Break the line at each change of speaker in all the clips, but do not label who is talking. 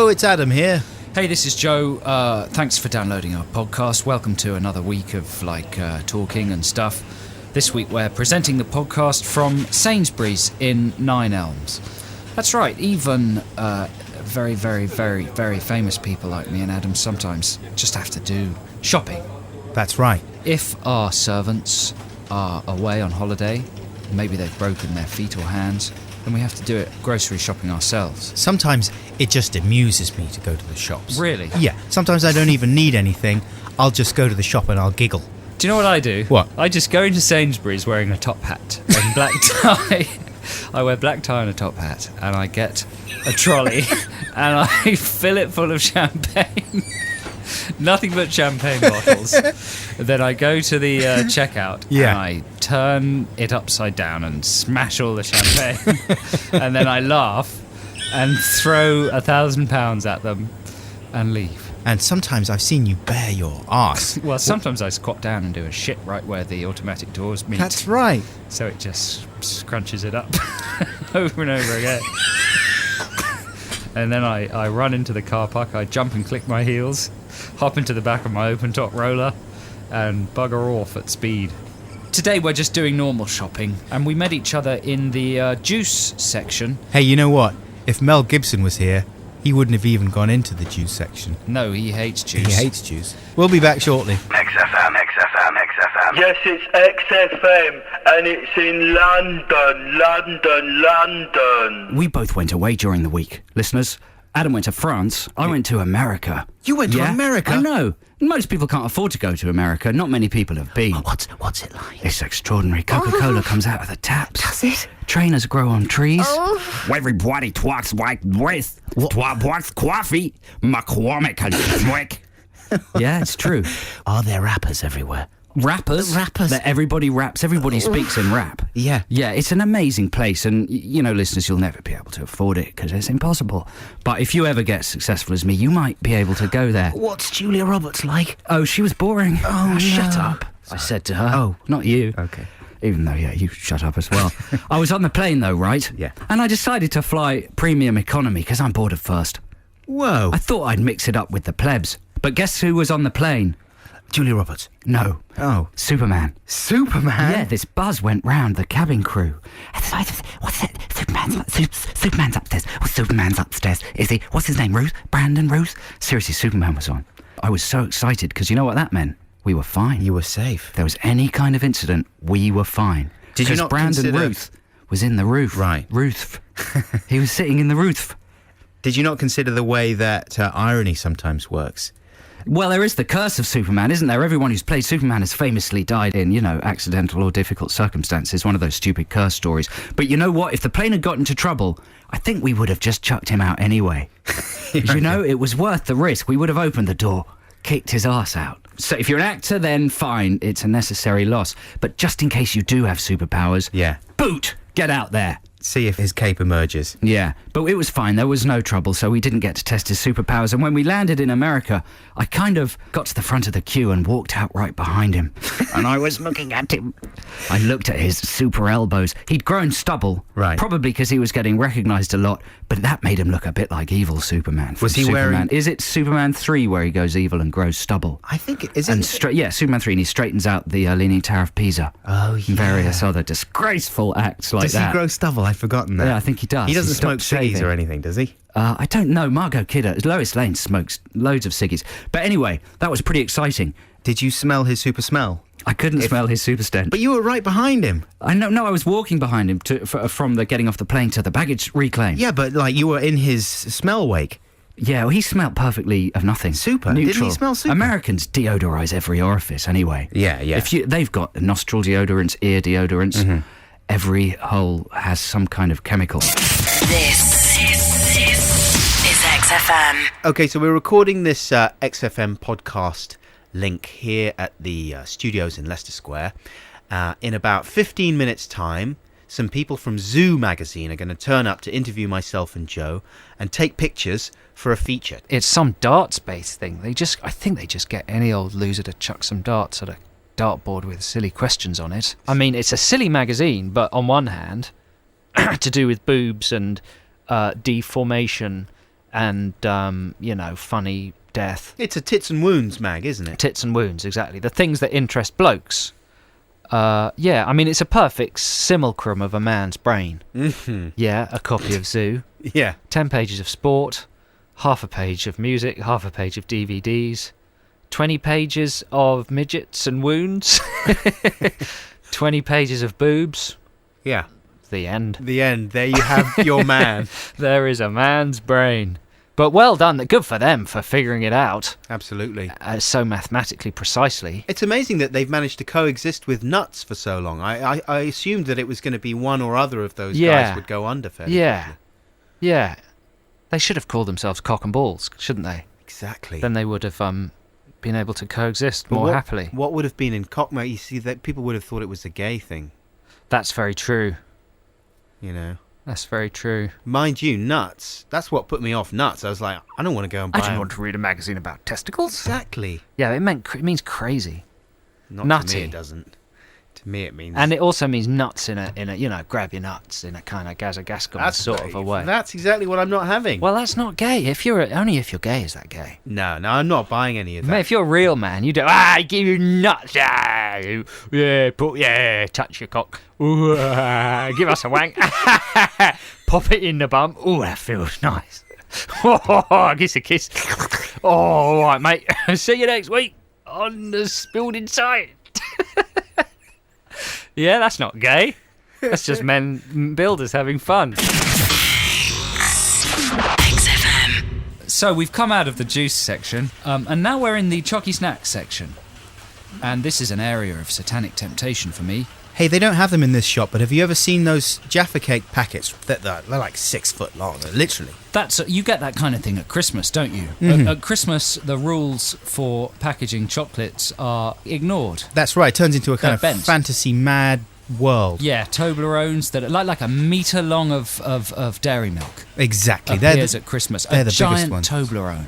Hello, it's Adam here.
Hey, this is Joe. Thanks for downloading our podcast. Welcome to another week of talking and stuff. This week we're presenting the podcast from Sainsburys in Nine Elms. That's right, even very, very, very, very famous people like me and Adam sometimes just have to do shopping.
That's right.
If our servants are away on holiday, maybe they've broken their feet or hands, then we have to do it grocery shopping ourselves.
Sometimes it just amuses me to go to the shops.
Really?
Yeah, sometimes I don't even need anything. I'll just go to the shop and I'll giggle.
Do you know what I do?
What?
I just go into Sainsburys wearing a top hat and black tie. I wear black tie and a top hat, and I get a trolley and I fill it full of champagne. Nothing but champagne bottles. Then I go to the checkout and I turn it upside down and smash all the champagne. And then I laugh and throw £1,000 at them and leave.
And sometimes I've seen you bare your arse.
Well, sometimes I squat down and do a shit right where the automatic doors meet.
That's right.
So it just scrunches it up over and over again. And then I run into the car park, I jump and click my heels, hop into the back of my open top roller, and bugger off at speed. Today we're just doing normal shopping, and we met each other in the juice section.
Hey, you know what? If Mel Gibson was here, he wouldn't have even gone into the juice section.
No, he hates juice.
He hates juice. We'll be back shortly.
XFM.
Yes, it's XFM, and it's in London.
We both went away during the week, listeners. Adam went to France, I went to America.
You went to America?
I know. Most people can't afford to go to America. Not many people have been.
What's it like?
It's extraordinary. Coca-Cola comes out of the taps.
Does it?
Trainers grow on trees.
Oh.
Everybody talks like this. What's coffee? McCormick and Schwick. Yeah, it's true.
Are there rappers everywhere?
Rappers? That everybody raps. Everybody speaks in rap.
Yeah.
Yeah, it's an amazing place. And, you know, listeners, you'll never be able to afford it because it's impossible. But if you ever get successful as me, you might be able to go there.
What's Julia Roberts like?
Oh, she was boring.
Oh, no.
Shut up, I said to her. Oh, not you.
Okay.
Even though, yeah, you shut up as well. I was on the plane, though, right?
Yeah.
And I decided to fly premium economy because I'm bored of first.
Whoa.
I thought I'd mix it up with the plebs. But guess who was on the plane?
Julia Roberts.
No.
Oh.
Superman.
Superman?
Yeah, this buzz went round the cabin crew. What's it? Superman's upstairs. Well, Superman's upstairs. Is he? What's his name? Brandon Ruth? Seriously, Superman was on. I was so excited because you know what that meant? We were fine.
You were safe.
If there was any kind of incident, we were fine.
Did you not
Brandon
consider...
Ruth was in the roof.
Right.
Roof. He was sitting in the roof.
Did you not consider the way that irony sometimes works?
Well, there is the curse of Superman, isn't there? Everyone who's played Superman has famously died in, accidental or difficult circumstances, one of those stupid curse stories. But you know what? If the plane had got into trouble, I think we would have just chucked him out anyway. You know, it was worth the risk. We would have opened the door, kicked his arse out. So if you're an actor, then fine, it's a necessary loss. But just in case you do have superpowers, boot, get out there.
See if his cape emerges.
Yeah, but it was fine. There was no trouble, so we didn't get to test his superpowers. And when we landed in America, I kind of got to the front of the queue and walked out right behind him. And I was looking at him. I looked at his super elbows. He'd grown stubble,
right?
Probably because he was getting recognised a lot, but that made him look a bit like evil Superman.
Was he
Superman.
wearing...
Is it Superman 3 where he goes evil and grows stubble?
I think it is.
And Superman 3, and he straightens out the Leaning Tower of Pisa.
Oh, yeah.
And various other disgraceful acts like that.
Does he grow stubble? I've forgotten that.
Yeah, I think he does.
He doesn't smoke ciggies
shaving
or anything, does he?
I don't know. Margot Kidder, Lois Lane smokes loads of ciggies. But anyway, that was pretty exciting.
Did you smell his super smell?
I couldn't smell his super stench.
But you were right behind him.
I know. No, I was walking behind him from the getting off the plane to the baggage reclaim.
Yeah, but you were in his smell wake.
Yeah, well, he smelled perfectly of nothing.
Super.
Neutral.
Didn't he smell super?
Americans deodorize every orifice anyway.
Yeah.
They've got nostril deodorants, ear deodorants. Mm-hmm. Every hole has some kind of chemical.
This is XFM.
Okay, so we're recording this XFM podcast link here at the studios in Leicester Square. In about 15 minutes' time, some people from Zoo magazine are going to turn up to interview myself and Joe and take pictures for a feature.
It's some darts-based thing. I think they just get any old loser to chuck some darts at a dartboard with silly questions on it. I mean, it's a silly magazine, but on one hand, to do with boobs and deformation and funny death.
It's a tits and wounds mag, isn't it?
Tits and wounds, exactly. The things that interest blokes. I mean, it's a perfect simulacrum of a man's brain.
Mm-hmm.
Yeah, a copy of Zoo.
Yeah.
10 pages of sport, half a page of music, half a page of DVDs, 20 pages of midgets and wounds, 20 pages of boobs.
Yeah.
The end.
The end. There you have your man.
There is a man's brain. But well done. Good for them for figuring it out.
Absolutely.
So mathematically precisely.
It's amazing that they've managed to coexist with nuts for so long. I assumed that it was going to be one or other of those guys would go under fairly quickly.
Yeah. They should have called themselves cock and balls, shouldn't they?
Exactly.
Then they would have been able to coexist more happily.
What would have been in cockmate? You see, that people would have thought it was a gay thing.
That's very true.
You know.
That's very true.
Mind you, nuts. That's what put me off nuts. I was like, I don't want to go and buy.
I don't want to read a magazine about testicles.
Exactly.
Yeah, it means crazy.
Not
nutty.
To me, it doesn't. To me, it means.
And it also means nuts in a grab your nuts in a kind of Gaza Gascon sort of a way.
That's exactly what I'm not having.
Well, that's not gay. Only if you're gay is that gay.
No, I'm not buying any of that.
Mate, if you're a real man, you do. I give you nuts. Touch your cock. Ooh, give us a wank. Pop it in the bum. Oh, that feels nice. Kiss a kiss. Oh, all right, mate. See you next week on the Spilled Inside. Yeah, that's not gay. That's just men builders having fun.
XFM.
So we've come out of the juice section, and now we're in the chalky snacks section. And this is an area of satanic temptation for me.
Hey, they don't have them in this shop, but have you ever seen those Jaffa Cake packets? They're like 6 foot long, literally.
You get that kind of thing at Christmas, don't you?
Mm-hmm.
At Christmas, the rules for packaging chocolates are ignored.
That's right. It turns into a kind of
bent.
fantasy mad world.
Yeah, Toblerones that are like a metre long of dairy milk.
Exactly.
Appears at Christmas.
They're
a
the
giant
biggest ones.
Toblerone.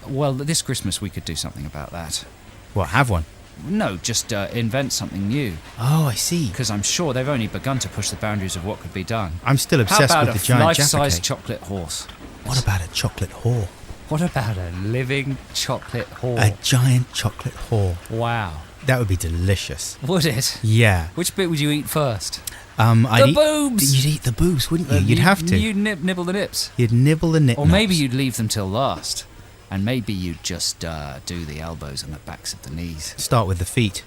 Well, this Christmas we could do something about that.
What, have one?
No, just invent something new.
Oh, I see.
Because I'm sure they've only begun to push the boundaries of what could be done.
I'm still obsessed with the giant Jaffa
life-size
Cake.
chocolate horse?
What about a chocolate whore?
What about a living chocolate whore?
A giant chocolate whore.
Wow.
That would be delicious.
Would it?
Yeah.
Which bit would you eat first?
The
boobs!
You'd eat the boobs, wouldn't you? You'd have to.
You'd nibble the nips.
You'd nibble the nips.
Or maybe you'd leave them till last. And maybe you'd just do the elbows and the backs of the knees.
Start with the feet.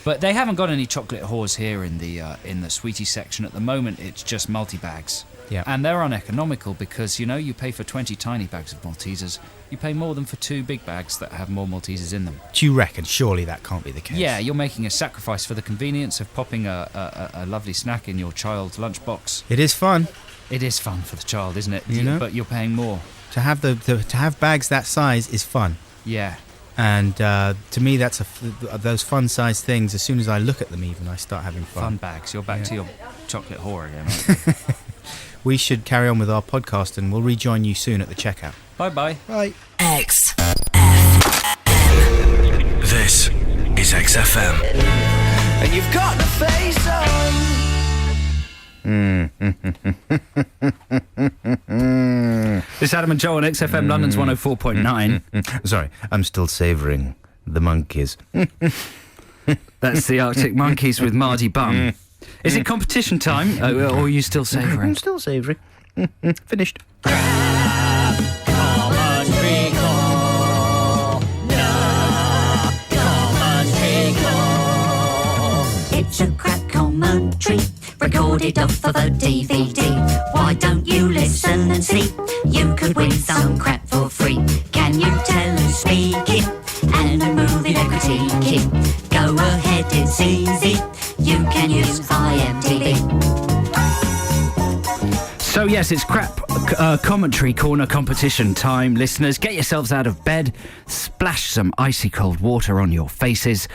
But they haven't got any chocolate whores here in the sweetie section at the moment. It's just multi-bags.
Yeah.
And they're uneconomical because, you pay for 20 tiny bags of Maltesers. You pay more than for 2 big bags that have more Maltesers in them.
Do you reckon? Surely that can't be the case.
Yeah, you're making a sacrifice for the convenience of popping a lovely snack in your child's lunchbox.
It is fun.
It is fun for the child, isn't it?
You know?
But you're paying more.
To have to have bags that size is fun.
Yeah.
And to me, that's those fun-sized things. As soon as I look at them, even I start having fun.
Fun bags. You're back to your chocolate whore again, aren't you?
We should carry on with our podcast, and we'll rejoin you soon at the checkout.
Bye-bye.
Bye.
XFM.
This is XFM.
And you've got the face on.
It's Adam and Joe on XFM London's 104.9.
Sorry, I'm still savouring the monkeys.
That's the Arctic Monkeys with Mardy Bum. Is it competition time, or are you still savouring?
I'm still savouring. Finished.
It's a crack commentary, recorded off of a DVD. Why don't you listen and see? You could win some crap for free. Can you tell who's speaking? And remove inequity. Go ahead, it's easy. You can use IMDb.
So yes, it's crap commentary corner competition time, listeners. Get yourselves out of bed, splash some icy cold water on your faces,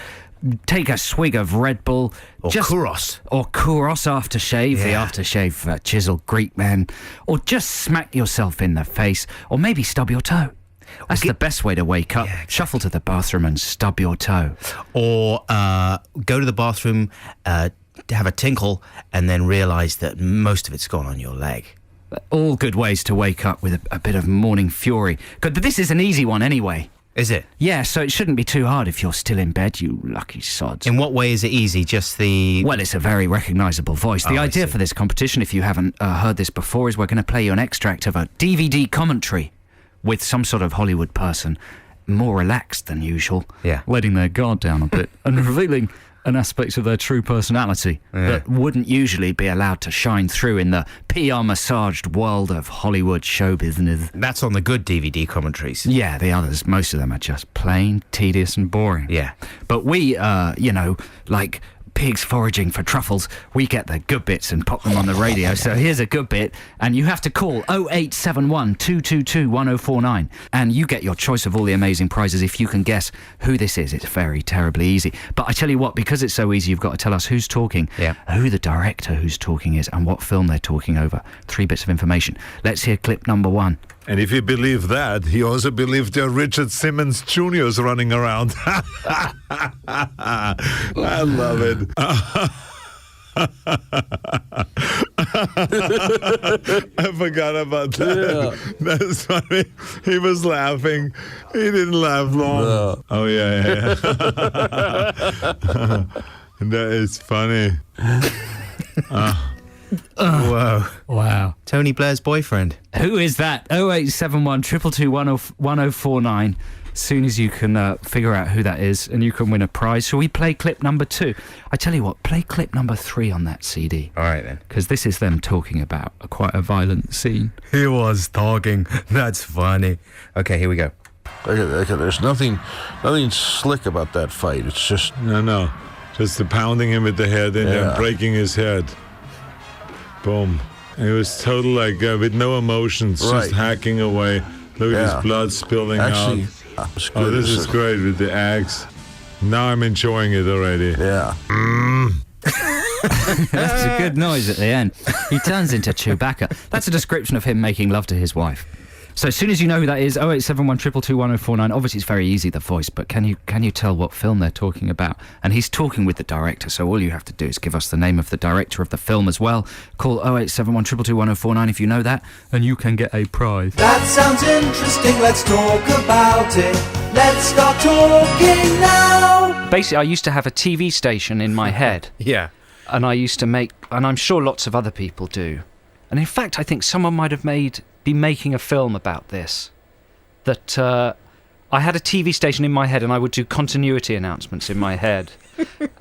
take a swig of Red Bull.
Or Kouros.
Or Kouros aftershave, the
Yeah.
aftershave chiseled Greek man. Or just smack yourself in the face, or maybe stub your toe. That's the best way to wake up.
Yeah, exactly.
Shuffle to the bathroom and stub your toe.
Or go to the bathroom, have a tinkle, and then realise that most of it's gone on your leg.
All good ways to wake up with a bit of morning fury. But this is an easy one anyway.
Is it?
Yeah, so it shouldn't be too hard if you're still in bed, you lucky sods.
In what way is it easy? Just the...
Well, it's a very recognisable voice. The idea for this competition, if you haven't heard this before, is we're going to play you an extract of a DVD commentary with some sort of Hollywood person, more relaxed than usual, letting their guard down a bit and revealing an aspect of their true personality that wouldn't usually be allowed to shine through in the PR-massaged world of Hollywood show business.
That's on the good DVD commentaries.
Yeah, the others, most of them are just plain tedious and boring.
Yeah.
But we, like pigs foraging for truffles, we get the good bits and pop them on the radio. So here's a good bit, and you have to call 0871 222 1049, and you get your choice of all the amazing prizes if you can guess who this is. It's very terribly easy. But I tell you what, because it's so easy, you've got to tell us who's talking, who the director who's talking is, and what film they're talking over. 3 bits of information. Let's hear clip number 1.
And if you believe that, he also believed there are Richard Simmons Jr.'s running around. I love it. I forgot about that. Yeah. That's funny. He was laughing. He didn't laugh long. No. Oh, yeah. That is funny.
Whoa.
Wow.
Tony Blair's boyfriend.
Who is that? 0871 222 1049. Soon as you can figure out who that is, and you can win a prize. Shall we play clip number 2? I tell you what, play clip number 3 on that CD.
All right, then.
Because this is them talking about quite a violent scene.
He was talking. That's funny. Okay, here we go.
Okay, there's nothing slick about that fight. It's just...
No. Just the pounding him with the head and then breaking his head. Boom. It was total, like, with no emotions, just hacking away. Look at his blood spilling out. Oh, this is great with the axe. Now I'm enjoying it already.
Yeah.
That's a good noise at the end. He turns into Chewbacca. That's a description of him making love to his wife. So as soon as you know who that is, 0871 222 1049. Obviously, it's very easy, the voice, but can you tell what film they're talking about? And he's talking with the director, so all you have to do is give us the name of the director of the film as well. Call 0871 222 1049 if you know that, and you can get a prize.
That sounds interesting, let's talk about it. Let's start talking now.
Basically, I used to have a TV station in my head.
Yeah.
And I used to make, and I'm sure lots of other people do. And in fact, I think someone might have been making a film about this. That I had a TV station in my head, and I would do continuity announcements in my head,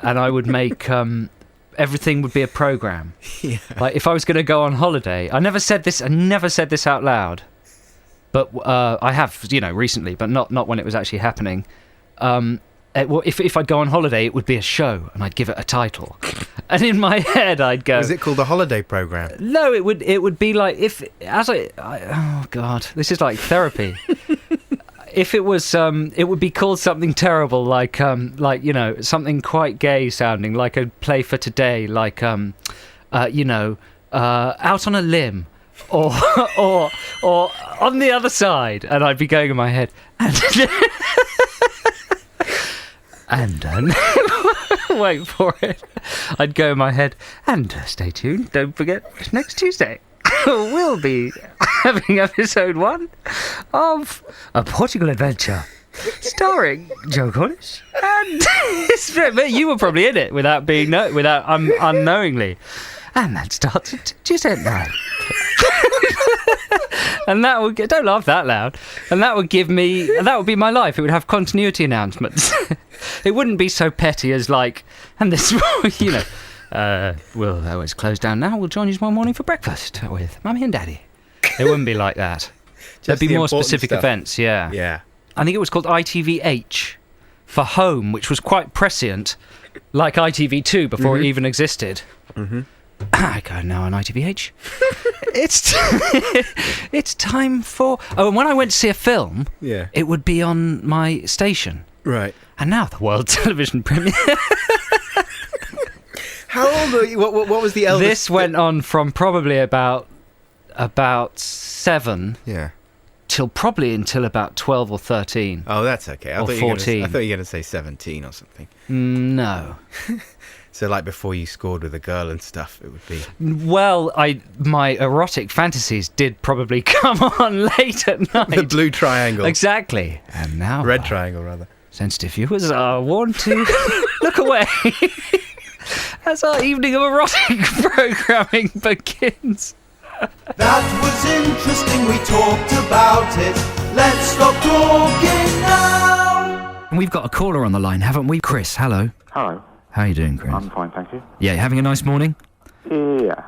and I would make everything would be a program. Yeah. Like if I was going to go on holiday, I never said this out loud, but I have, recently, but not when it was actually happening. If I'd go on holiday, it would be a show, and I'd give it a title. And in my head, I'd go...
Was it called the holiday program?
No, it would be like oh God, this is like therapy. If it was, it would be called something terrible, like something quite gay sounding, like a play for today, like Out on a Limb, or On the Other Side, and I'd be going in my head and then wait for it. I'd go in my head, and stay tuned. Don't forget, next Tuesday we'll be having episode 1 of A Portugal Adventure, starring Joe Cornish. And you were probably in it without unknowingly. And that starts at Tuesday night. And that would don't laugh that loud. And that would be my life. It would have continuity announcements. It wouldn't be so petty as like, and this, we'll always close down now. We'll join you tomorrow morning for breakfast with Mummy and Daddy. It wouldn't be like that. There'd be more specific events. Yeah.
Yeah.
I think it was called ITVH for home, which was quite prescient, like ITV2 before it even existed. Mm-hmm. I go now on ITVH. It's time for... Oh, and when I went to see a film, it would be on my station.
Right.
And now the World Television Premiere.
How old were you? What was the eldest?
This went on from probably about 7 probably until about 12 or 13.
Oh, that's okay.
Or 14.
I thought you were going to say 17 or something.
No.
So, like, before you scored with a girl and stuff, it would be...
Well, my erotic fantasies did probably come on late at night.
The blue triangle.
Exactly. And now...
Red triangle, rather.
Sensitive viewers are warned to look away as our evening of erotic programming begins.
That was interesting, we talked about it. Let's stop talking now.
And we've got a caller on the line, haven't we? Chris, hello.
Hello.
How are you doing, Chris?
I'm fine, thank you.
Yeah, having a nice morning?
Yeah,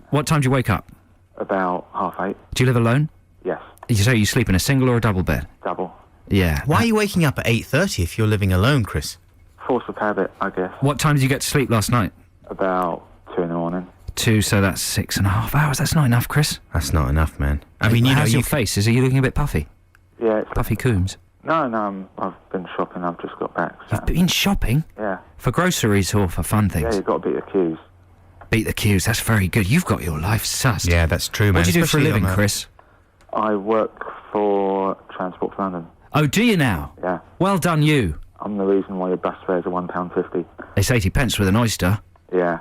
What time do you wake up?
About 8:30.
Do you live alone?
Yes.
So you sleep in a single or a double bed?
Double.
Yeah.
Why are you waking up at 8:30 if you're living alone, Chris?
Force of habit, I guess.
What time did you get to sleep last night?
About 2 in the morning.
2, so that's 6.5 hours. That's not enough, Chris.
That's not enough, man. I mean, you know...
How's your face? Are you looking a bit puffy?
Yeah, it's...
Puffy Coombs?
No, I've been shopping, I've just got back. So.
You've been shopping?
Yeah.
For groceries or for fun things?
Yeah, you've got to beat the queues.
Beat the queues, that's very good. You've got your life sussed.
Yeah, that's true, man.
What do you do for a living, Chris?
I work for Transport for London.
Oh, do you now?
Yeah.
Well done, you.
I'm the reason why your bus fares are £1.50.
It's 80 pence with an oyster.
Yeah.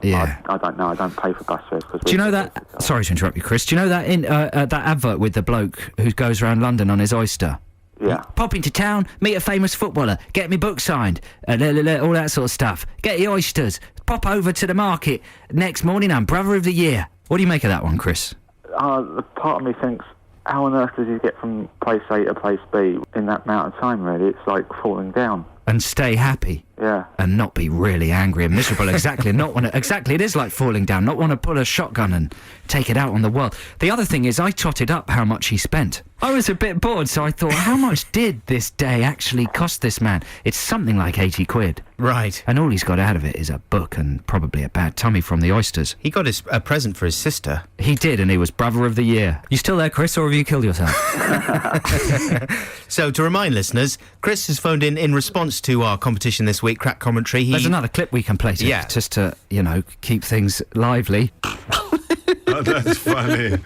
Yeah.
I don't know, I don't pay for bus fares.
Do you know that... Sorry to interrupt you, Chris. Do you know that in that advert with the bloke who goes around London on his oyster?
Yeah.
Pop into town, meet a famous footballer, get me book signed, all that sort of stuff. Get your oysters, pop over to the market. Next morning, I'm Brother of the Year. What do you make of that one, Chris?
The part of me thinks, how on earth does he get from place A to place B in that amount of time, really? It's like falling down.
And stay happy.
Yeah.
And not be really angry and miserable. Exactly. Exactly. It is like falling down. Not want to pull a shotgun and take it out on the world. The other thing is, I totted up how much he spent. I was a bit bored, so I thought, how much did this day actually cost this man? It's something like 80 quid.
Right.
And all he's got out of it is a book and probably a bad tummy from the oysters.
He got a present for his sister.
He did, and he was Brother of the Year. You still there, Chris, or have you killed yourself?
So, to remind listeners, Chris has phoned in response to our competition this week, Crack Commentary.
There's another clip we can play just to, keep things lively.
Oh, that's funny.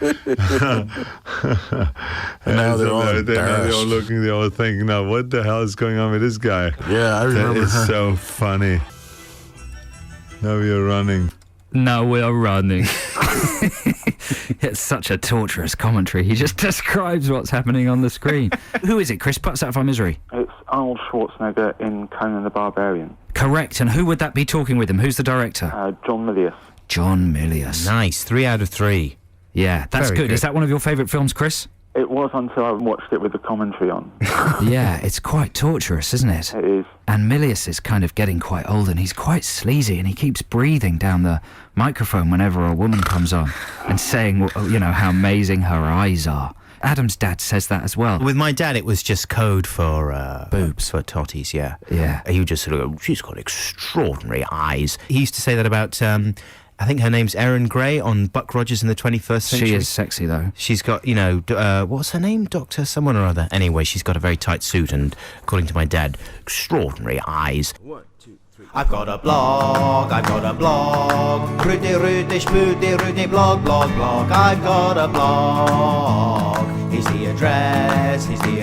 And now they're all
they're
embarrassed.
all looking, they're all thinking, now, what the hell is going on with this guy?
Yeah, I remember.
That is so funny. Now we are running.
Now we are running. It's such a torturous commentary. He just describes what's happening on the screen. Who is it, Chris? Put us out of our misery.
It's Arnold Schwarzenegger in Conan the Barbarian.
Correct. And who would that be talking with him? Who's the director?
John Milius.
John Milius.
Nice. 3 out of 3.
Yeah, that's
Very
good. Is that one of your favourite films, Chris?
It was until I watched it with the commentary on.
Yeah, it's quite torturous, isn't it?
It is.
And Milius is kind of getting quite old, and he's quite sleazy, and he keeps breathing down the microphone whenever a woman comes on and saying, how amazing her eyes are. Adam's dad says that as well.
With my dad, it was just code for...
boobs.
For totties, yeah.
Yeah.
He would just sort of go, she's got extraordinary eyes. He used to say that about... I think her name's Erin Gray on Buck Rogers in the 21st Century.
She is sexy, though.
She's got, what's her name? Doctor someone or other. Anyway, she's got a very tight suit and, according to my dad, extraordinary eyes.
1, 2, 3. I've got a blog. Rudy, Rudy, Schmoody, Rudy, blog. I've got a blog. Here's the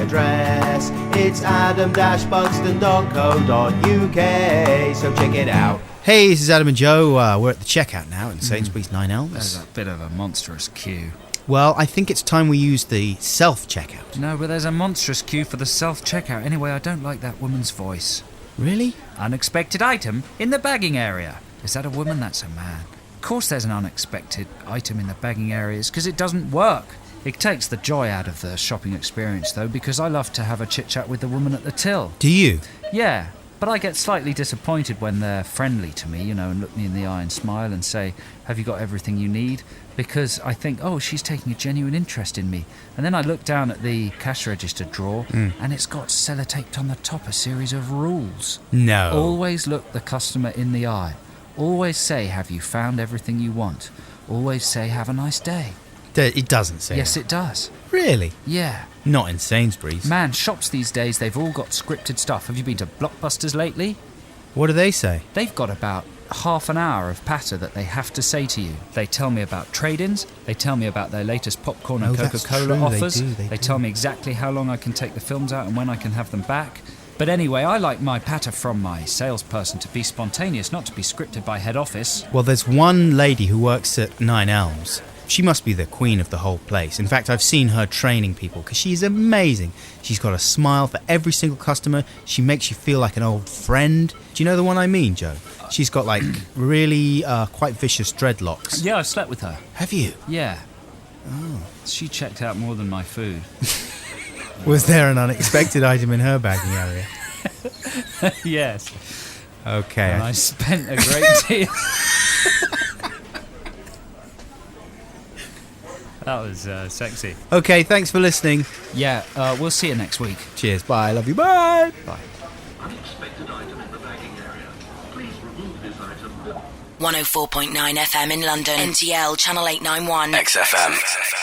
address. It's adam-buxton.co.uk. So check it out.
Hey, this is Adam and Joe. We're at the checkout now in Sainsburys 9 Elms.
There's a bit of a monstrous queue.
Well, I think it's time we use the self-checkout.
No, but there's a monstrous queue for the self-checkout. Anyway, I don't like that woman's voice.
Really?
Unexpected item in the bagging area. Is that a woman? That's a man. Of course there's an unexpected item in the bagging areas, because it doesn't work. It takes the joy out of the shopping experience, though, because I love to have a chit-chat with the woman at the till.
Do you?
Yeah. But I get slightly disappointed when they're friendly to me, and look me in the eye and smile and say, have you got everything you need? Because I think, oh, she's taking a genuine interest in me. And then I look down at the cash register drawer, and it's got sellotaped on the top a series of rules.
No.
Always look the customer in the eye. Always say, have you found everything you want? Always say, have a nice day.
It doesn't say
Yes,
that.
it does.
Really?
Yeah.
Not in Sainsbury's.
Man, shops these days, they've all got scripted stuff. Have you been to Blockbusters lately?
What do they say?
They've got about half an hour of patter that they have to say to you. They tell me about trade-ins, they tell me about their latest popcorn and Coca-Cola offers, they tell me exactly how long I can take the films out and when I can have them back. But anyway, I like my patter from my salesperson to be spontaneous, not to be scripted by head office.
Well, there's one lady who works at Nine Elms. She must be the queen of the whole place. In fact, I've seen her training people because she's amazing. She's got a smile for every single customer. She makes you feel like an old friend. Do you know the one I mean, Joe? She's got like really quite vicious dreadlocks.
Yeah, I've slept with her.
Have you?
Yeah.
Oh.
She checked out more than my food.
Was there an unexpected item in her bagging area?
Yes.
Okay.
And I spent a great deal. That was sexy.
Okay, thanks for listening.
Yeah, we'll see you next week.
Cheers. Bye. Love you. Bye.
Bye.
Unexpected item in the bagging area. Please remove this item.
104.9 FM in London. NTL Channel 891.
XFM.